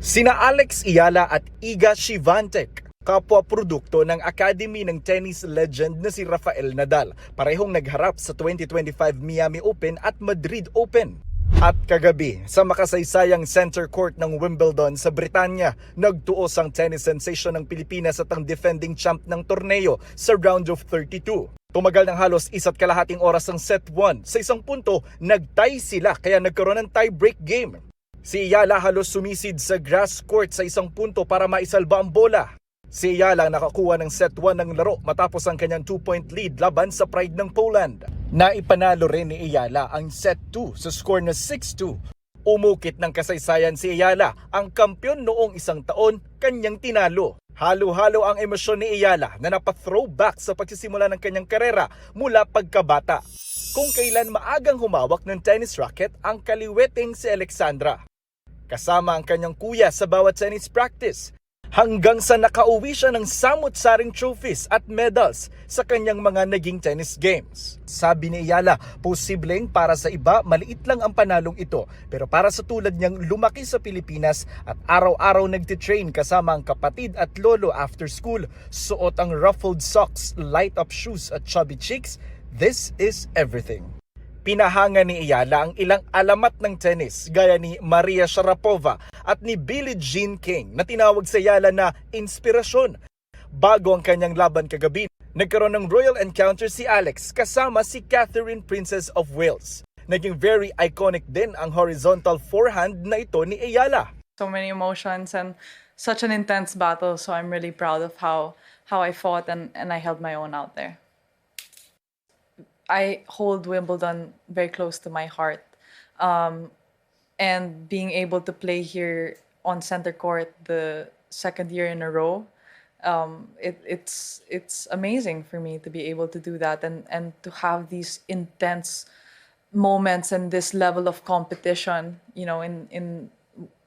Sina Alex Eala at Iga Swiatek, kapwa-produkto ng Academy ng tennis legend na si Rafael Nadal. Parehong nagharap sa 2025 Miami Open at Madrid Open. At kagabi, sa makasaysayang center court ng Wimbledon sa Britanya, nagtuos ang tennis sensation ng Pilipinas at ang defending champ ng torneo sa round of 32. Tumagal ng halos 1.5 oras ang set 1. Sa isang punto, nag-tie sila kaya nagkaroon ng tie-break game. Si Eala halos sumisid sa grass court sa isang punto para maisalba ang bola. Si Eala nakakuha ng set 1 ng laro matapos ang kanyang 2-point lead laban sa Pride ng Poland. Naipanalo rin ni Eala ang set 2 sa score na 6-2. Umukit ng kasaysayan si Eala, ang kampyon noong isang taon, kanyang tinalo. Halo-halo ang emosyon ni Eala na napa-throwback sa pagsisimula ng kanyang karera mula pagkabata. Kung kailan maagang humawak ng tennis racket ang kaliweting si Alexandra. Kasama ang kanyang kuya sa bawat tennis practice. Hanggang sa nakauwi siya ng samut-saring trophies at medals sa kanyang mga naging tennis games. Sabi ni Eala, posibleng para sa iba maliit lang ang panalong ito, pero para sa tulad niyang lumaki sa Pilipinas at araw-araw nagtitrain kasama ang kapatid at lolo after school, suot ang ruffled socks, light-up shoes at chubby cheeks, this is everything. Pinahanga ni Eala ang ilang alamat ng tennis gaya ni Maria Sharapova at ni Billie Jean King na tinawag sa Eala na inspirasyon. Bago ang kanyang laban kagabi, nagkaroon ng royal encounter si Alex kasama si Catherine, Princess of Wales. Naging very iconic din ang horizontal forehand na ito ni Eala. So many emotions and such an intense battle, so I'm really proud of how I fought and I held my own out there. I hold Wimbledon very close to my heart. And being able to play here on center court the second year in a row, it's amazing for me to be able to do that and to have these intense moments and this level of competition, you know, in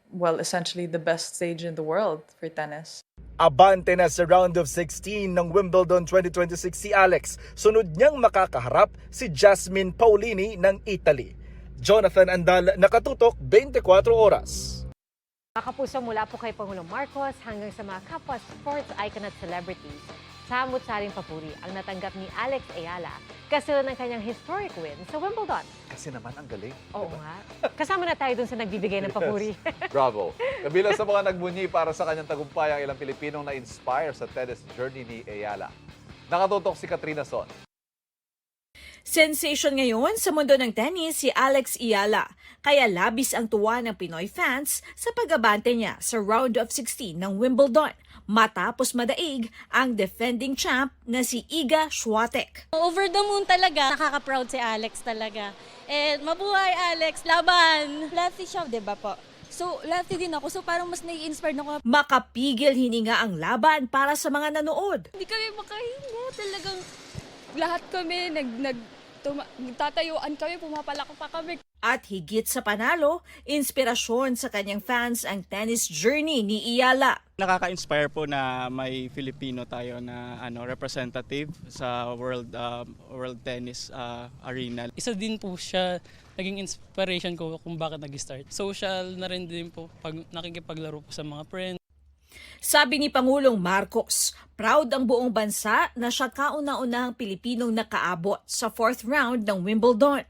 well, essentially the best stage in the world for tennis. Abante na sa round of 16 ng Wimbledon 2026 si Alex. Sunod niyang makakaharap si Jasmine Paolini ng Italy. Jonathan Andal, Nakatutok, 24 Oras. Mga kapuso, mula po kay Pangulong Marcos hanggang sa mga kapwa sports icon at celebrities, samut-saring papuri ang natanggap ni Alex Eala kasunod ng kanyang historic win sa Wimbledon. Kasi naman ang galing. Oo nga. Kasama na tayo dun sa nagbibigay ng papuri. Bravo. Kabilang sa mga nagbunyi para sa kanyang tagumpay ang ilang Pilipinong na-inspire sa tennis journey ni Eala. Nakatutok si Katrina Son. Sensation ngayon sa mundo ng tennis si Alex Eala, kaya labis ang tuwa ng Pinoy fans sa pag-abante niya sa round of 16 ng Wimbledon matapos madaig ang defending champ na si Iga Swiatek. Over the moon talaga. Nakaka-proud si Alex talaga. And mabuhay Alex, laban! Lefty siya, di ba po? So, lefty din ako. So, parang mas nai-inspired ako. Makapigil hininga ang laban para sa mga nanood. Hindi kami makahinga. Talagang lahat kami nagtatayuan kami, pumapalak pa kami. At higit sa panalo, inspirasyon sa kanyang fans ang tennis journey ni Eala. Nakaka-inspire po na may Filipino tayo na representative sa world tennis arena. Isa din po siya naging inspiration ko kung bakit nag-start. Social na rin din po pag nakikipaglaro po sa mga friends. Sabi ni Pangulong Marcos, proud ang buong bansa na siya kauna-unahang Pilipinong nakaabot sa 4th round ng Wimbledon.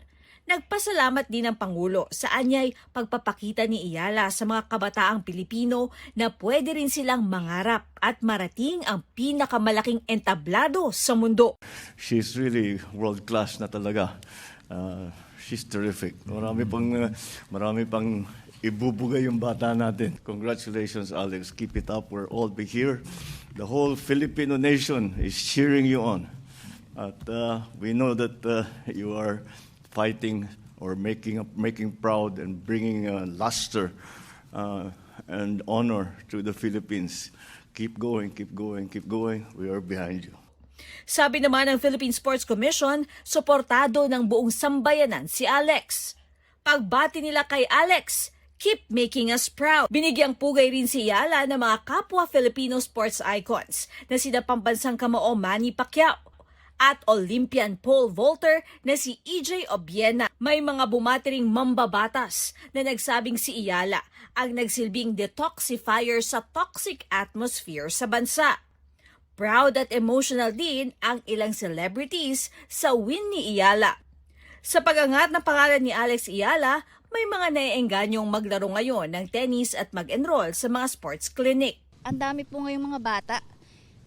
Nagpasalamat din ang Pangulo sa anyay pagpapakita ni Eala sa mga kabataang Pilipino na pwede rin silang mangarap at marating ang pinakamalaking entablado sa mundo. She's really world-class na talaga. She's terrific. Marami pang ibubugay yung bata natin. Congratulations, Alex. Keep it up. We're all here. The whole Filipino nation is cheering you on. At we know that you are fighting or making proud and bringing luster and honor to the Philippines. Keep going, keep going, keep going. We are behind you. Sabi naman ng Philippine Sports Commission, suportado ng buong sambayanan si Alex. Pagbati nila kay Alex, keep making us proud. Binigyang pugay rin si Eala ng mga kapwa Filipino sports icons na sina pambansang kamao Manny Pacquiao at Olympian pole vaulter na si EJ Obiena. May mga bumatiring mambabatas na nagsabing si Iyala ang nagsilbing detoxifier sa toxic atmosphere sa bansa. Proud at emotional din ang ilang celebrities sa win ni Iyala. Sa pagangat ng pangalan ni Alex Iyala, may mga naiengganyong maglaro ngayon ng tennis at mag-enroll sa mga sports clinic. Ang dami po ngayong mga bata.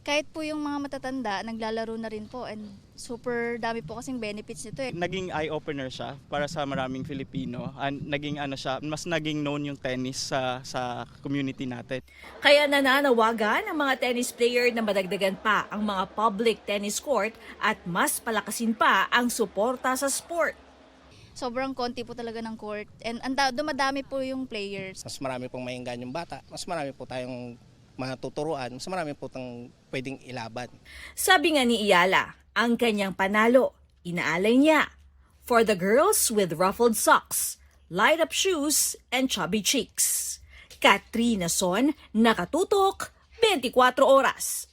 Kahit po yung mga matatanda, naglalaro na rin po and super dami po kasing benefits nito eh. Naging eye-opener siya para sa maraming Filipino. Naging mas naging known yung tennis sa community natin. Kaya nananawagan ang mga tennis player na madagdagan pa ang mga public tennis court at mas palakasin pa ang suporta sa sport. Sobrang konti po talaga ng court and dumadami po yung players. Mas marami pong mainggan yung bata, mas marami po tayong matuturuan, mas marami po tayong pwedeng ilaban. Sabi nga ni Iyala, ang kanyang panalo, inaalay niya for the girls with ruffled socks, light-up shoes, and chubby cheeks. Katrina Son, Nakatutok, 24 Oras.